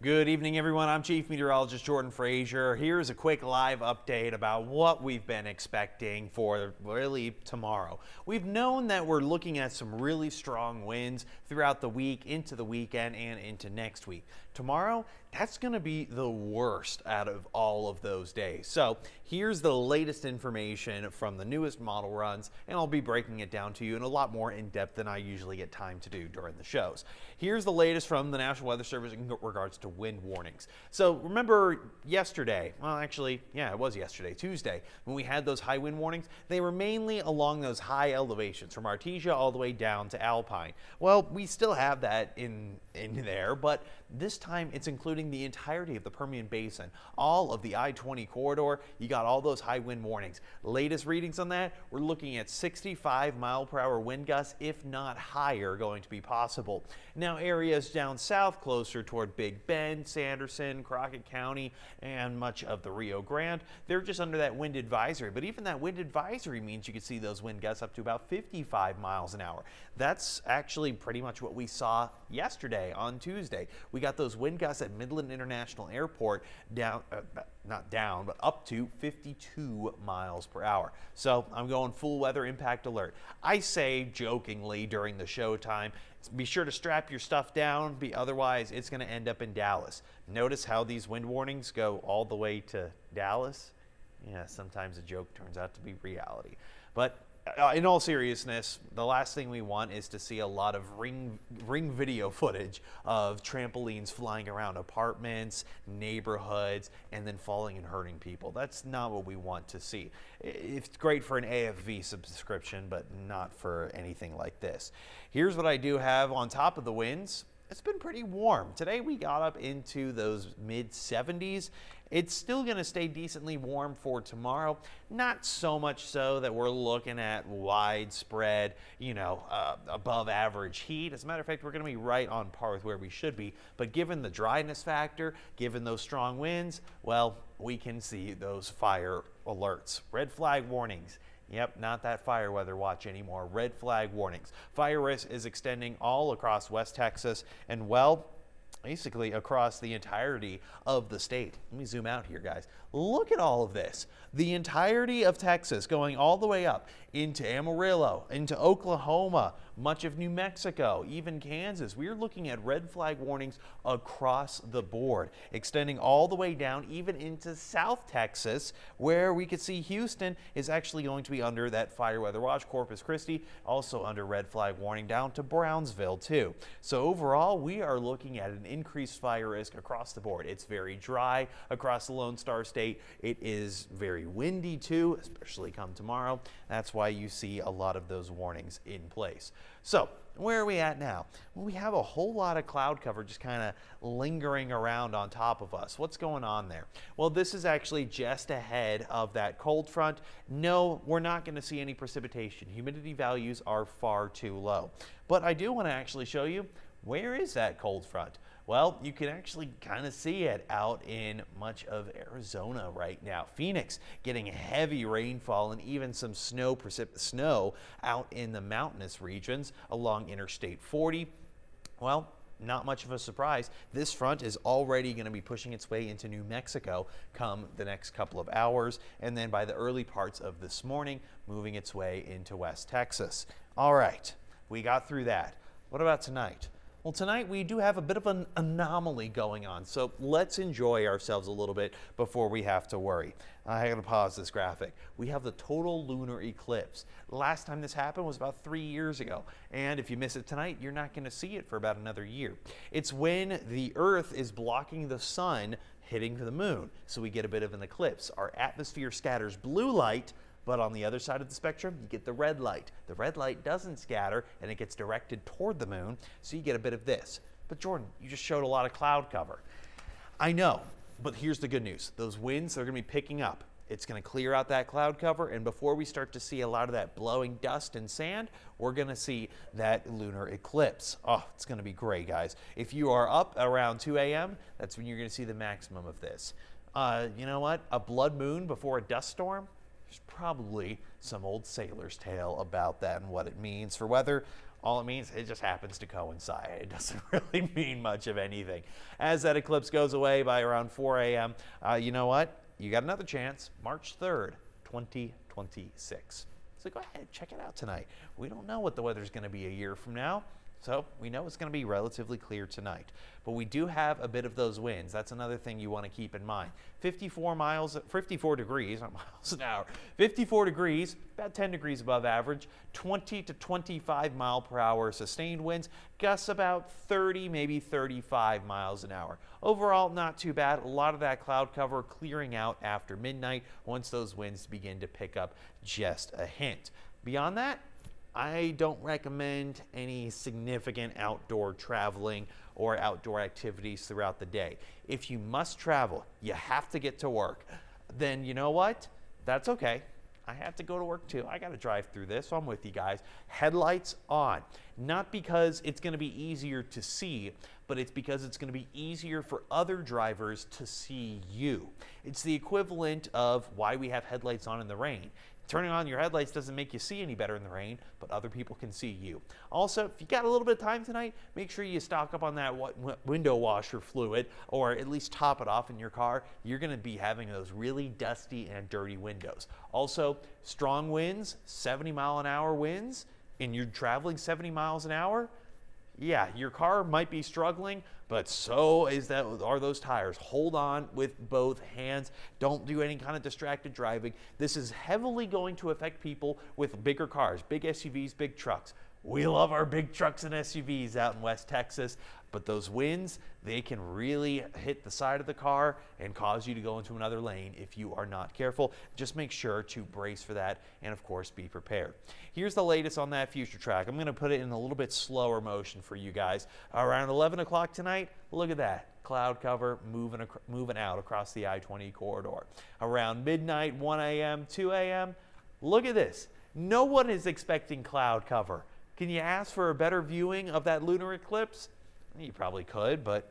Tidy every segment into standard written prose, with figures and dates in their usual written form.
Good evening, everyone. I'm Chief Meteorologist Jordan Frazier. Here's a quick live update about what we've been expecting for really tomorrow. We've known that we're looking at some really strong winds throughout the week, into the weekend, and into next week. Tomorrow, that's going to be the worst out of all of those days. So here's the latest information from the newest model runs, and I'll be breaking it down to you in a lot more in depth than I usually get time to do during the shows. Here's the latest from the National Weather Service in regards to wind warnings. So remember yesterday, well actually, yeah, it was yesterday, Tuesday, when we had those high wind warnings, they were mainly along those high elevations from Artesia all the way down to Alpine. Well, we still have that in there, but this time it's including the entirety of the Permian Basin, all of the I-20 corridor. You got all those high wind warnings. Latest readings on that, we're looking at 65-mile-per-hour wind gusts, if not higher, going to be possible. Now areas down south closer toward Big Bend, Sanderson, Crockett County, and much of the Rio Grande, they're just under that wind advisory. But even that wind advisory means you can see those wind gusts up to about 55 miles an hour. That's actually pretty much what we saw yesterday on Tuesday. We got those wind gusts at Midland International Airport down, not down, but up to 52 miles per hour. So I'm going full weather impact alert. I say jokingly during the show time, be sure to strap your stuff down, otherwise it's going to end up in Dallas. Notice how these wind warnings go all the way to Dallas? Yeah, sometimes a joke turns out to be reality. But in all seriousness, the last thing we want is to see a lot of ring video footage of trampolines flying around apartments, neighborhoods, and then falling and hurting people. That's not what we want to see. It's great for an AFV subscription, but not for anything like this. Here's what I do have on top of the winds. It's been pretty warm. Today we got up into those mid 70s. It's still going to stay decently warm for tomorrow. Not so much so that we're looking at widespread, above average heat. As a matter of fact, we're going to be right on par with where we should be. But given the dryness factor, given those strong winds, well, we can see those fire alerts, red flag warnings. Yep, not that fire weather watch anymore. Red flag warnings. Fire risk is extending all across West Texas and, well, basically across the entirety of the state. Let me zoom out here, guys. Look at all of this. The entirety of Texas going all the way up into Amarillo, into Oklahoma, much of New Mexico, even Kansas. We're looking at red flag warnings across the board, extending all the way down even into South Texas, where we could see Houston is actually going to be under that fire weather watch. Corpus Christi also under red flag warning, down to Brownsville too. So overall, we are looking at an increased fire risk across the board. It's very dry across the Lone Star State. It is very windy too, especially come tomorrow. That's why you see a lot of those warnings in place. So where are we at now? Well, we have a whole lot of cloud cover just kind of lingering around on top of us. What's going on there? Well, this is actually just ahead of that cold front. No, we're not going to see any precipitation. Humidity values are far too low. But I do want to actually show you, where is that cold front? Well, you can actually kind of see it out in much of Arizona right now. Phoenix getting heavy rainfall and even some snow out in the mountainous regions along Interstate 40. Well, not much of a surprise. This front is already going to be pushing its way into New Mexico come the next couple of hours, and then by the early parts of this morning, moving its way into West Texas. All right, we got through that. What about tonight? Well, tonight we do have a bit of an anomaly going on, so let's enjoy ourselves a little bit before we have to worry. I gotta pause this graphic. We have the total lunar eclipse. Last time this happened was about 3 years ago, and if you miss it tonight, you're not gonna see it for about another year. It's when the Earth is blocking the sun hitting the moon, so we get a bit of an eclipse. Our atmosphere scatters blue light, but on the other side of the spectrum, you get the red light. The red light doesn't scatter, and it gets directed toward the moon, so you get a bit of this. But Jordan, you just showed a lot of cloud cover. I know, but here's the good news. Those winds are going to be picking up. It's going to clear out that cloud cover, and before we start to see a lot of that blowing dust and sand, we're going to see that lunar eclipse. Oh, it's going to be great, guys. If you are up around 2 a.m., that's when you're going to see the maximum of this. You know what? A blood moon before a dust storm? There's probably some old sailor's tale about that and what it means for weather. All it means, it just happens to coincide. It doesn't really mean much of anything. As that eclipse goes away by around 4 a.m., you know what? You got another chance, March 3rd, 2026. So go ahead, check it out tonight. We don't know what the weather's going to be a year from now. So we know it's going to be relatively clear tonight, but we do have a bit of those winds. That's another thing you want to keep in mind. 54 degrees, not miles an hour, 54 degrees, about 10 degrees above average, 20 to 25 mile per hour sustained winds, gusts about 30, maybe 35 miles an hour. Overall, not too bad. A lot of that cloud cover clearing out after midnight once those winds begin to pick up just a hint. Beyond that, I don't recommend any significant outdoor traveling or outdoor activities throughout the day. If you must travel, you have to get to work, then you know what? That's okay. I have to go to work too. I got to drive through this, so I'm with you guys. Headlights on. Not because it's going to be easier to see, but it's because it's going to be easier for other drivers to see you. It's the equivalent of why we have headlights on in the rain. Turning on your headlights doesn't make you see any better in the rain, but other people can see you. Also, if you got a little bit of time tonight, make sure you stock up on that window washer fluid, or at least top it off in your car. You're going to be having those really dusty and dirty windows. Also, strong winds, 70-mile-an-hour winds, and you're traveling 70 miles an hour. Yeah, your car might be struggling, but so are those tires. Hold on with both hands. Don't do any kind of distracted driving. This is heavily going to affect people with bigger cars, big SUVs, big trucks. We love our big trucks and SUVs out in West Texas, but those winds, they can really hit the side of the car and cause you to go into another lane if you are not careful. Just make sure to brace for that and, of course, be prepared. Here's the latest on that future track. I'm going to put it in a little bit slower motion for you guys. Around 11 o'clock tonight, look at that. Cloud cover moving out across the I-20 corridor. Around midnight, 1 a.m., 2 a.m., look at this. No one is expecting cloud cover. Can you ask for a better viewing of that lunar eclipse? You probably could, but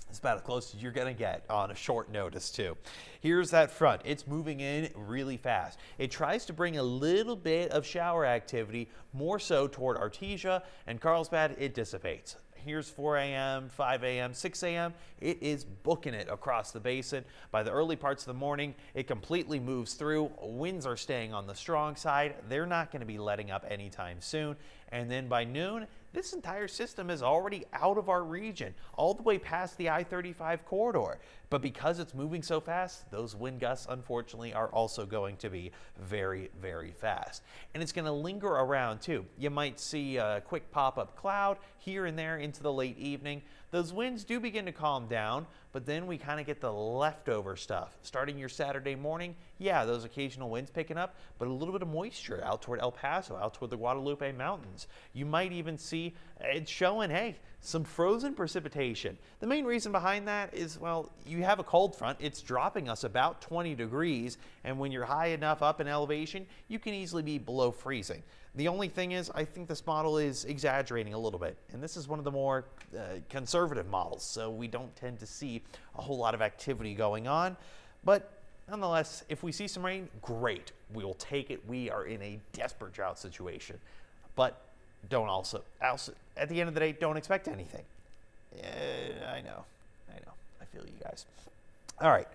it's about as close as you're going to get on a short notice, too. Here's that front. It's moving in really fast. It tries to bring a little bit of shower activity, more so toward Artesia and Carlsbad. It dissipates. Here's 4 a.m., 5 a.m., 6 a.m. It is booking it across the basin. By the early parts of the morning, it completely moves through. Winds are staying on the strong side. They're not going to be letting up anytime soon. And then by noon, this entire system is already out of our region, all the way past the I-35 corridor. But because it's moving so fast, those wind gusts, unfortunately, are also going to be very, very fast. And it's going to linger around, too. You might see a quick pop-up cloud here and there into the late evening. Those winds do begin to calm down, but then we kind of get the leftover stuff. Starting your Saturday morning, yeah, those occasional winds picking up, but a little bit of moisture out toward El Paso, out toward the Guadalupe Mountains. You might even see it showing, hey, some frozen precipitation. The main reason behind that is, well, you have a cold front. It's dropping us about 20 degrees, and when you're high enough up in elevation, you can easily be below freezing. The only thing is, I think this model is exaggerating a little bit, and this is one of the more conservative models, so we don't tend to see a whole lot of activity going on. But nonetheless, if we see some rain, great. We will take it. We are in a desperate drought situation. But don't also at the end of the day, don't expect anything. I know. I feel you guys. All right.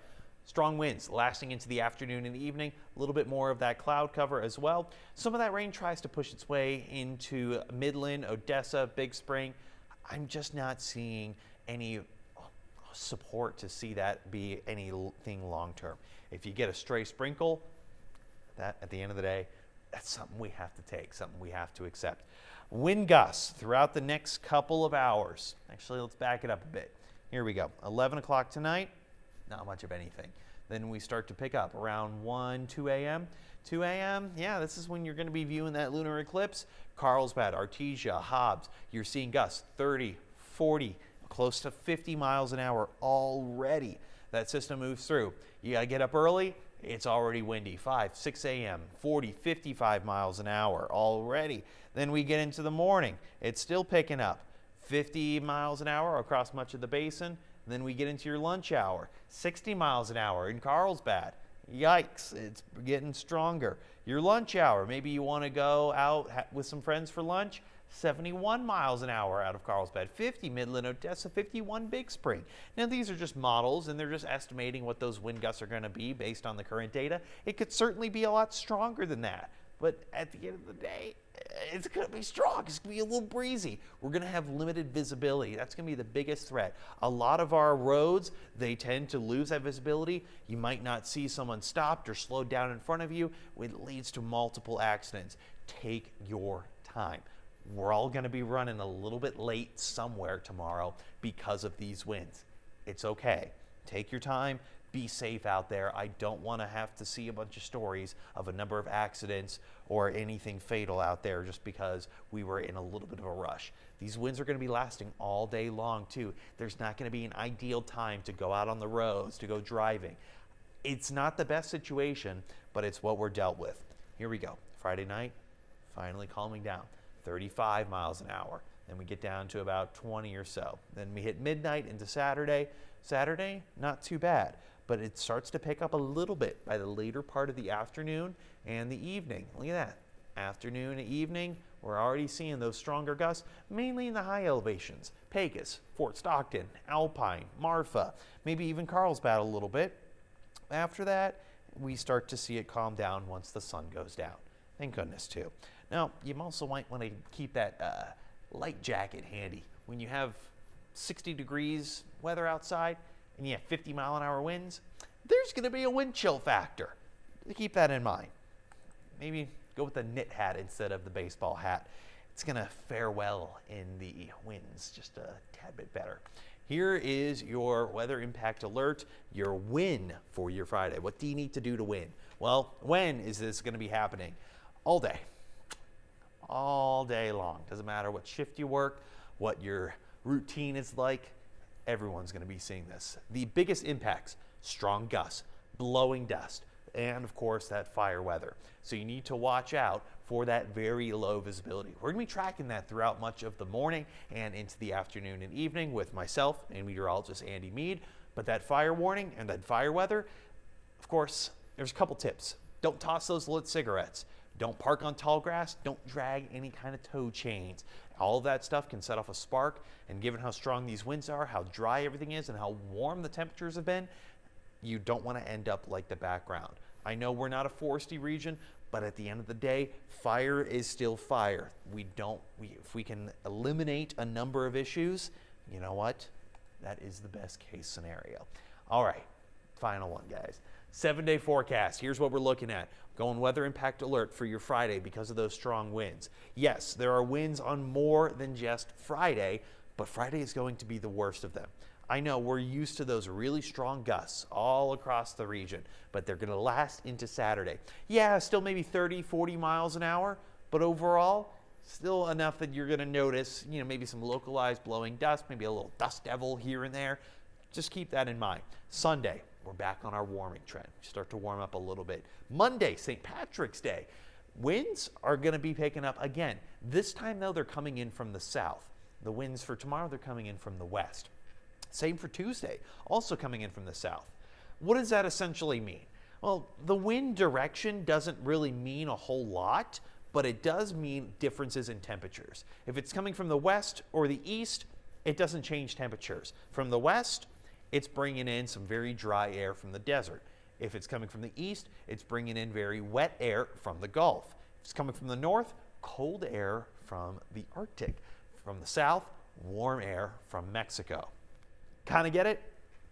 Strong winds lasting into the afternoon and the evening. A little bit more of that cloud cover as well. Some of that rain tries to push its way into Midland, Odessa, Big Spring. I'm just not seeing any support to see that be anything long term. If you get a stray sprinkle, that at the end of the day, that's something we have to take, something we have to accept. Wind gusts throughout the next couple of hours. Actually, let's back it up a bit. Here we go. 11 o'clock tonight, not much of anything. Then we start to pick up around 1, 2 a.m. 2 a.m., yeah, this is when you're going to be viewing that lunar eclipse. Carlsbad, Artesia, Hobbs, you're seeing gusts 30, 40, close to 50 miles an hour already. That system moves through. You got to get up early. It's already windy. 5, 6 a.m., 40, 55 miles an hour already. Then we get into the morning. It's still picking up. 50 miles an hour across much of the basin. Then we get into your lunch hour. 60 miles an hour in Carlsbad. Yikes, it's getting stronger. Your lunch hour, maybe you want to go out with some friends for lunch. 71 miles an hour out of Carlsbad, 50 Midland, Odessa, 51 Big Spring. Now these are just models and they're just estimating what those wind gusts are going to be based on the current data. It could certainly be a lot stronger than that, but at the end of the day, it's going to be strong. It's going to be a little breezy. We're going to have limited visibility. That's going to be the biggest threat. A lot of our roads, they tend to lose that visibility. You might not see someone stopped or slowed down in front of you. It leads to multiple accidents. Take your time. We're all going to be running a little bit late somewhere tomorrow because of these winds. It's okay. Take your time. Be safe out there. I don't want to have to see a bunch of stories of a number of accidents or anything fatal out there just because we were in a little bit of a rush. These winds are going to be lasting all day long too. There's not going to be an ideal time to go out on the roads, to go driving. It's not the best situation, but it's what we're dealt with. Here we go. Friday night, finally calming down. 35 miles an hour. Then we get down to about 20 or so. Then we hit midnight into Saturday. Saturday, not too bad, but it starts to pick up a little bit by the later part of the afternoon and the evening. Look at that. Afternoon and evening, we're already seeing those stronger gusts, mainly in the high elevations. Pecos, Fort Stockton, Alpine, Marfa, maybe even Carlsbad a little bit. After that, we start to see it calm down once the sun goes down. Thank goodness too. Now, you also might want to keep that light jacket handy. When you have 60 degrees weather outside and you have 50-mile-an-hour winds, there's going to be a wind chill factor. Keep that in mind. Maybe go with the knit hat instead of the baseball hat. It's going to fare well in the winds just a tad bit better. Here is your weather impact alert, your win for your Friday. What do you need to do to win? Well, when is this going to be happening? All day. All day long. Doesn't matter what shift you work, what your routine is like, everyone's going to be seeing this. The biggest impacts, strong gusts, blowing dust, and of course that fire weather. So you need to watch out for that very low visibility. We're going to be tracking that throughout much of the morning and into the afternoon and evening with myself and meteorologist Andy Mead. But that fire warning and that fire weather, of course, there's a couple tips. Don't toss those lit cigarettes. Don't park on tall grass. Don't drag any kind of tow chains. All of that stuff can set off a spark, and given how strong these winds are, how dry everything is, and how warm the temperatures have been, you don't want to end up like the background. I know we're not a foresty region, but at the end of the day, fire is still fire. If we can eliminate a number of issues, you know what? That is the best case scenario. All right, final one, guys. 7-day forecast. Here's what we're looking at. Going weather impact alert for your Friday because of those strong winds. Yes, there are winds on more than just Friday, but Friday is going to be the worst of them. I know we're used to those really strong gusts all across the region, but they're going to last into Saturday. Yeah, still maybe 30, 40 miles an hour, but overall, still enough that you're going to notice, maybe some localized blowing dust, maybe a little dust devil here and there. Just keep that in mind. Sunday, we're back on our warming trend. Start to warm up a little bit. Monday, St. Patrick's Day. Winds are going to be picking up again. This time, though, they're coming in from the south. The winds for tomorrow, they're coming in from the west. Same for Tuesday, also coming in from the south. What does that essentially mean? Well, the wind direction doesn't really mean a whole lot, but it does mean differences in temperatures. If it's coming from the west or the east, it doesn't change temperatures. From the west, it's bringing in some very dry air from the desert. If it's coming from the east, it's bringing in very wet air from the Gulf. If it's coming from the north, cold air from the Arctic. From the south, warm air from Mexico. Kind of get it?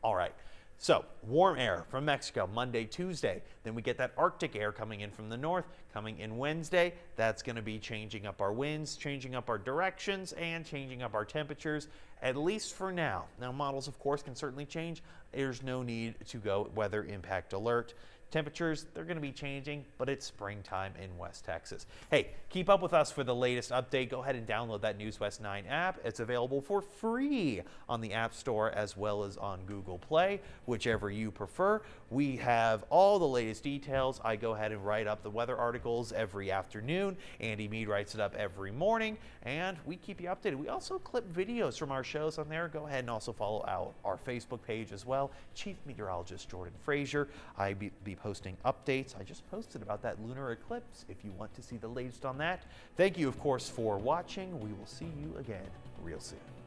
All right. So warm air from Mexico Monday, Tuesday. Then we get that Arctic air coming in from the north, coming in Wednesday. That's going to be changing up our winds, changing up our directions, and changing up our temperatures, at least for now. Now, models, of course, can certainly change. There's no need to go weather impact alert. Temperatures, they're going to be changing, but it's springtime in West Texas. Hey, keep up with us for the latest update. Go ahead and download that News West 9 app. It's available for free on the App Store as well as on Google Play, whichever you prefer. We have all the latest details. I go ahead and write up the weather articles every afternoon. Andy Mead writes it up every morning, and we keep you updated. We also clip videos from our shows on there. Go ahead and also follow our Facebook page as well. Chief Meteorologist Jordan Frazier. I be posting updates. I just posted about that lunar eclipse if you want to see the latest on that. Thank you, of course, for watching. We will see you again real soon.